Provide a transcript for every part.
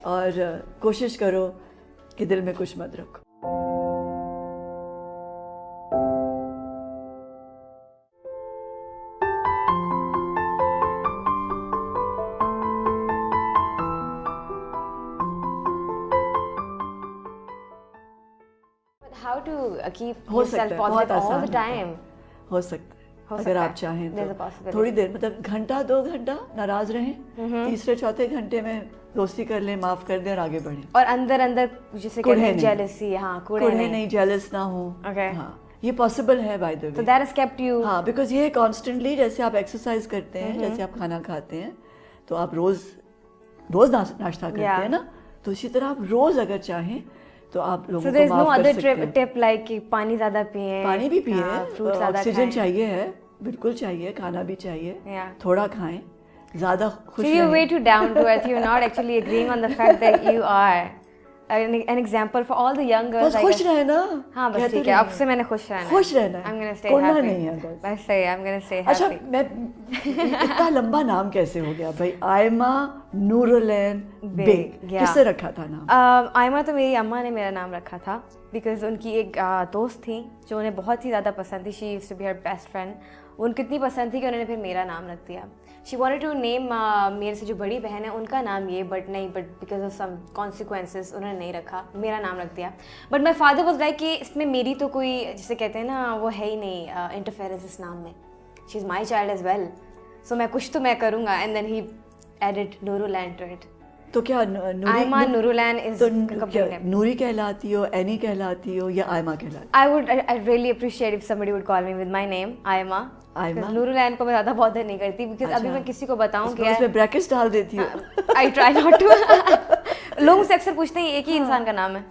और कोशिश करो कि दिल में कुछ मत रखो। How to keep हो yourself सकता है, बहुत positive all आसान the होता है। time? हो सकता है हो अगर सकता आप है। चाहें There's a तो possibility. थोड़ी देर, मतलब घंटा 2 घंटा नाराज रहें, तीसरे चौथे घंटे में दोस्ती कर लें, माफ कर दें और आगे बढ़ें। और अंदर अंदर जिसे कहते हैं jealousy, हाँ, कुड़े नहीं, जेलस ना हो। Okay. हाँ, ये पॉसिबल है by the way. So that has kept you. हाँ, बिकॉज ये कॉन्स्टेंटली, जैसे आप एक्सरसाइज करते हैं, जैसे आप खाना खाते हैं, तो आप रोज नाश्ता करते हैं ना, तो इसी तरह आप रोज अगर चाहें तो आप लोगों So को there's no माफ कर other सकते हैं। tip like कि पानी ज़्यादा पिएं, पानी भी पिए, फ्रूट ज़्यादा ऑक्सीजन खाएं। चाहिए है, बिल्कुल चाहिए, खाना भी चाहिए, Yeah. थोड़ा खाएं, ज़्यादा खुश So you're way रहें। too down to earth. You're not actually agreeing on the fact that you are an example for all the young girls. बस I खुश guess. रहे ना। हाँ, बस कहते ठीक है, रहिए। अब से मैंने खुश रहना है। खुश रहना है। I'm gonna stay कोड़ना happy. नहीं है बस। सही है, I'm gonna stay अच्छा, happy. मैं इतना लंबा नाम कैसे हो गया भाई? आयमा नूरुलैन बेग, yeah. किससे रखा था नाम? आयमा तो मेरी अम्मा ने मेरा नाम रखा था, बिकॉज उनकी एक दोस्त थी जो उन्हें बहुत ही ज़्यादा पसंद थी। She used to be her best friend. उनको इतनी पसंद थी कि उन्होंने फिर मेरा नाम रख दिया। शी वांटेड टू नेम मेरे से जो बड़ी बहन है उनका नाम ये, but because of some consequences उन्होंने नहीं रखा, मेरा नाम रख दिया। But my father was like कि इसमें मेरी तो कोई, जिसे कहते हैं ना, वो है ही नहीं इंटरफेरेंस इस नाम में। She is my child as well, so मैं कुछ तो मैं करूँगा। And then he added Noorulain to it. तो क्या आयमा नूरुलैन इज तो क्या नूरी कहलाती हो, एनी कहलाती हो, या आयमा कहलाती? I really appreciate if somebody would call me with my name, Aima. Aima? नूरुलैन को मैं ज़्यादा बॉदर नहीं करती, because अभी मैं किसी को बताऊँ कि उसमें ब्रैकेट्स डाल देती हो। I try not to. लोग मुझसे अक्सर पूछते हैं एक ही इंसान का नाम है,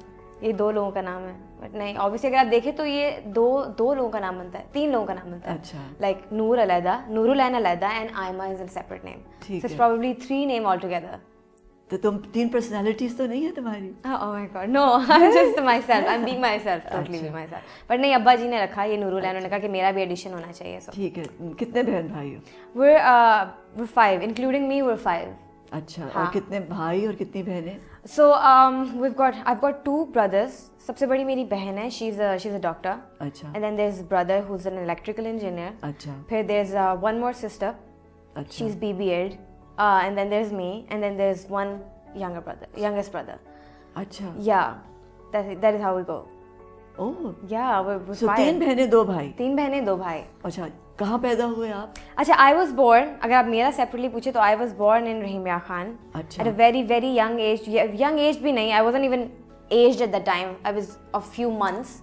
ये 2 लोगों का नाम है, बट नहीं, ऑब्वियसली अगर आप देखें तो ये दो लोगों का नाम बनता है, 3 लोगों का नाम बनता है। अच्छा। Like Noor Alaida, Noorulain Alaida, and Ayma is a separate name. ठीक सो इट्स है। Probably 3 name all together. तो तुम 3 पर्सनालिटीज तो नहीं है तुम्हारी? Oh my god, no, I'm just myself. I'm being myself, totally being myself. पर नहीं, अब्बा जी ने रखा ये नूरुलैन, उन्होंने कहा कि मेरा भी एडिशन होना चाहिए। So ठीक है। कितने बहन भाई हो? we're 5, including me, we're 5. अच्छा, हाँ. और कितने भाई और कितनी बहनें? So I've got 2 brothers. सबसे बड़ी मेरी बहन है, she's a doctor. अच्छा। And then there's brother who's an electrical engineer. अच्छा। फिर there's one more sister. अच्छा। She's BBA'd. And then there's me, and then there's one youngest brother. अच्छा। Yeah, that is how we go. Oh, Yeah, we're so 5. 3 बहनें 2 भाई। 3 बहनें 2 भाई। अच्छा, कहाँ पैदा हुए आप? अच्छा, I was born, अगर आप मेरा सेपरेटली पूछे तो I was born in Rahimiya Khan. अच्छा। At a very very young age भी नहीं, I wasn't even aged at that time. I was a few months.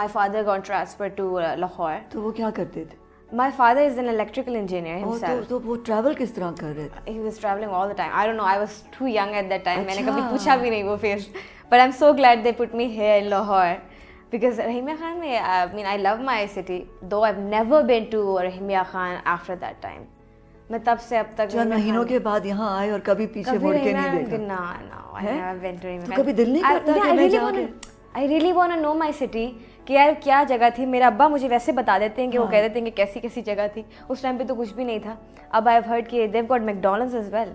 My father got transferred to Lahore. तो वो क्या करते थे? My father is an electrical engineer himself. तो वो travel किस तरह कर रहे थे? He was traveling all the time. I don't know. I was too young at that time. मैंने अच्छा। कभी पूछा भी नहीं वो फिर. But I'm so glad they put me here in Lahore. Because Rahimia Khan में, I mean, I love my city. Though I've never been to Rahimia Khan after that time. मैं तब से अब तक 4 महीनों के बाद यहाँ आए और कभी पीछे मुड़ के नहीं देखा? No, I never been to Rahimia तो Khan. कभी दिल नहीं करता कि मैं जाके? I really want to know my city. कि यार क्या जगह थी। मेरा अब्बा मुझे वैसे बता देते हैं कि वो कह देते हैं कि कैसी कैसी जगह थी। उस टाइम पे तो कुछ भी नहीं था। अब आई हैव हर्ड कि they've got McDonald's as well.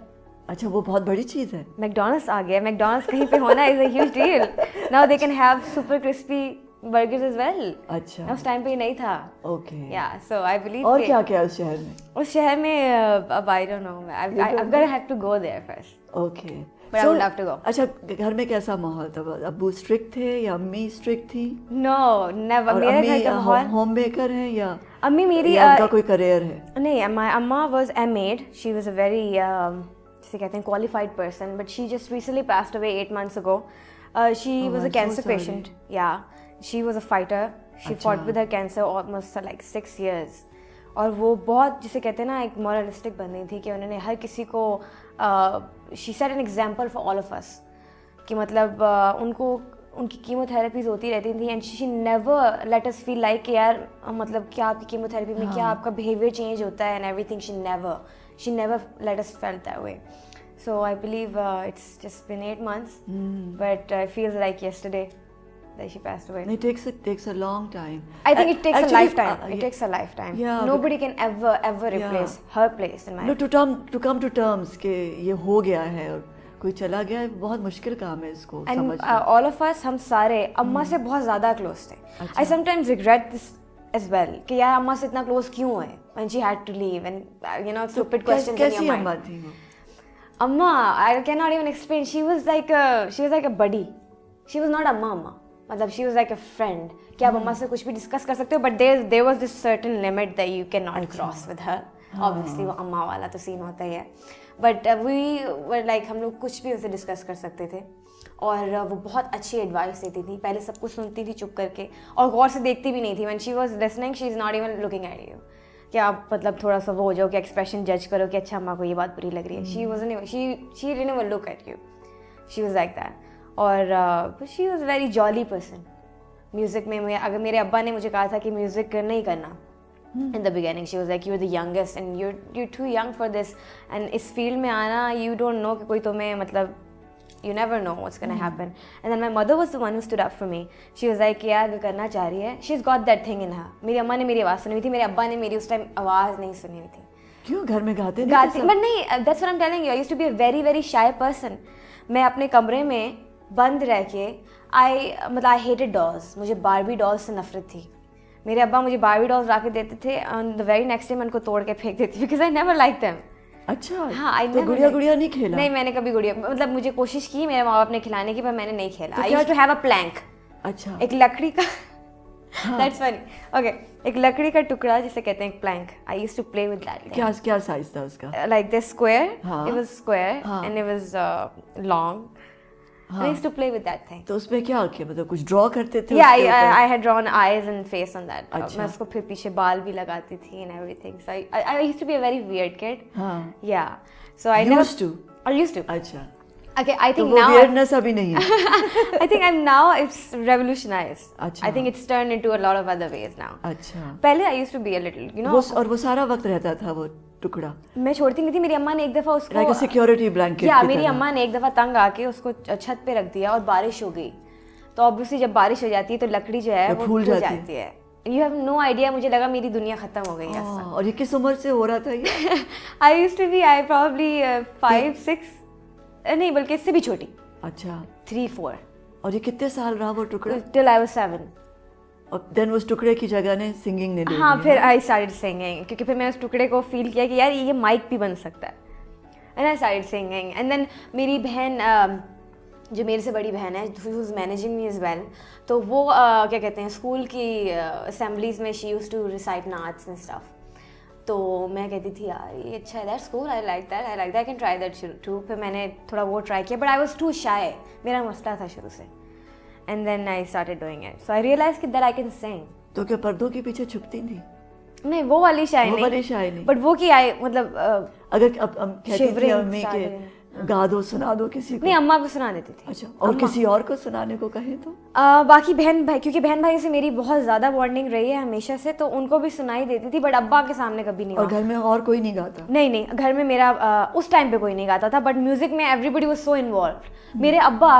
अच्छा, वो बहुत बड़ी चीज़ है। McDonald's आ गया। McDonald's कहीं पे होना is a huge deal. Now they can have super crispy burgers as well. अच्छा। उस टाइम पे ये नहीं था। Okay. Yeah, so I believe और कि क्या क्या उस शहर में? उस शहर में अब I don't know. I'm gonna have to go there first. Okay. But I would love to go. अच्छा, घर में कैसा माहौल था? अब्बू स्ट्रिक्ट थे या अम्मी स्ट्रिक्ट थी? No, never. और मेरे घर का अम्मी माहौल, होम मेकर है या अम्मी मेरी उनका कोई करियर है? नहीं, my amma was M.A. She was a very जिसे कहते हैं qualified person, but she just recently passed away 8 months ago. She was a I'm so cancer sorry. patient. Yeah, she was a fighter. She fought with her cancer almost like 6 years. और वो बहुत, जिसे कहते हैं ना, एक moralistic बंदी थी कि उन्होंने हर किसी को she set an example for all of us. कि मतलब उनको उनकी कीमोथेरेपीज होती रहती थी and she never let us feel like कि यार मतलब क्या आपकी कीमोथेरेपी में क्या आपका बिहेवियर चेंज होता है and everything. She never let us felt that way. So I believe it's just been 8 months, but it feels like yesterday that she passed away. It takes a long time. I think it takes Actually, a lifetime. It takes a lifetime. Yeah, nobody can ever replace her place in my No, to come to terms कि ये हो गया है और कोई चला गया है, बहुत मुश्किल काम है इसको एंड समझना। ऑल ऑफ अस, हम सारे अम्मा से बहुत ज़्यादा क्लोज थे. I sometimes regret this as well कि यार अम्मा से इतना क्लोज क्यों है when she had to leave and you know stupid questions in कैसी your अम्मा mind. थी वो? Amma, I cannot even explain. She was like a buddy. She was not amma. मतलब she was like a friend. कि आप अम्मा से कुछ भी डिस्कस कर सकते हो, but there was this certain limit that you cannot cross with her. Obviously वो अम्मा वाला तो सीन होता ही है. But we were like, हम लोग कुछ भी उसे डिस्कस कर सकते थे. और वो बहुत अच्छी एडवाइस देती थी. पहले सब कुछ सुनती थी चुप करके और गौर से देखती भी नहीं थी. When she was listening, she is not even looking at you. कि आप मतलब थोड़ा सा वो हो जाओ कि एक्सप्रेशन जज करो कि अच्छा अम्मा को ये बात बुरी लग रही है. She didn't even look at you. She was like that. और she was a very jolly person. Music में अगर मेरे अब्बा ने मुझे कहा था कि म्यूज़िक नहीं करना in the beginning, she was like, you're the youngest and you're too young for this. and इस फील्ड में आना, you don't know कि कोई तुम्हें मतलब you never know what's gonna happen. And then my mother was the one who stood up for me. She was like, यार अगर करना चाह रही है, she's got that thing in her. मेरी अम्मा ने मेरी आवाज़ सुनी हुई थी, मेरे अब्बा ने मेरी उस टाइम आवाज़ नहीं सुनी हुई थी. क्यों घर में गाते बट नहीं, that's what I'm telling you. I used to be a very very shy person. मैं अपने कमरे में बंद रह के मतलब I hated dolls. मुझे बारबी डॉल्स से नफरत थी. मेरे अब्बा मुझे बारबी डॉल्स ला के देते थे and the very next day मैं उनको तोड़ के फेंक देती because I never liked them. अच्छा. हाँ, तो गुड़िया नहीं खेला? नहीं, मैंने कभी गुड़िया मतलब मुझे कोशिश की मेरे माँ बाप ने खिलाने की, पर मैंने नहीं खेला. I used to have a plank. अच्छा. एक लकड़ी का That's funny. Okay, एक लकड़ी का टुकड़ा जिसे कहते हैं plank. I used to play with that. क्या साइज था उसका? Like this square. हाँ. It was square हाँ. and it was long. हाँ. I used to play with that thing. तो उसमें क्या किया, मतलब कुछ ड्रॉ करते थे? Yeah, I had drawn eyes and face on that. अच्छा. मैं उसको फिर पीछे बाल भी लगाती थी and everything. So I used to be a very weird kid. हाँ. Yeah. So I never used to. अच्छा. Okay, I think तो now weirdness अभी नहीं है. I think it's revolutionized. अच्छा. I think it's turned into a lot of other ways now. अच्छा. पहले I used to be a little, you know. वो सारा वक्त रहता था वो टुकड़ा? मैं छोड़ती नहीं थी. मेरी अम्मा ने एक दफा उसको like a security blanket. या मेरी अम्मा ने एक दफा तंग आके उसको छत पे रख दिया और बारिश हो गई. तो ऑब्वियसली जब बारिश हो जाती है तो लकड़ी जो है वो फूल जाती है. You have no idea. मुझे लगा मेरी दुनिया खत्म हो गई है. और ये किस उम्र से हो रहा था ये? I used to be probably 5, 6 नहीं, बल्कि इससे भी छोटी. अच्छा. 3, 4. और ये कितने साल रहा वो टुकड़ा? Till I was 7. और देन उस टुकड़े की जगह ने सिंगिंग ने ले ली. हाँ, फिर I started singing क्योंकि फिर मैं उस टुकड़े को फील किया कि यार ये माइक भी बन सकता है. And I started singing. And then मेरी बहन जो मेरे से बड़ी बहन है, who is managing me as well, तो वो क्या कहते हैं स्कूल की assemblies में she used to recite naats and stuff. तो मैं कहती थी यार ये अच्छा है, that's cool, I like that, I can try that too. फिर मैंने थोड़ा वो ट्राई किया, but I was too shy. मेरा मसला था शुरू से. And then I started doing it. So I realized that I can sing. तो क्या पर्दों के पीछे छुपती थी? नहीं, वो वाली शाय नहीं. But वो की आई मतलब अगर अब कहती थी अम्मी के गा दो, सुना दो किसी को? नहीं, अम्मा को सुना देती थी. अच्छा. और किसी और को सुनाने को कहें तो? बाकी बहन भाई, क्योंकि बहन भाई से मेरी बहुत ज़्यादा बॉन्डिंग रही है हमेशा से, तो उनको भी सुनाई देती थी, बट अब्बा के सामने कभी नहीं. और घर में और कोई नहीं गाता? नहीं, घर में मेरा उस टाइम पे कोई नहीं गाता था, बट म्यूजिक में एवरीबडी वाज सो इन्वॉल्व. मेरे अब्बा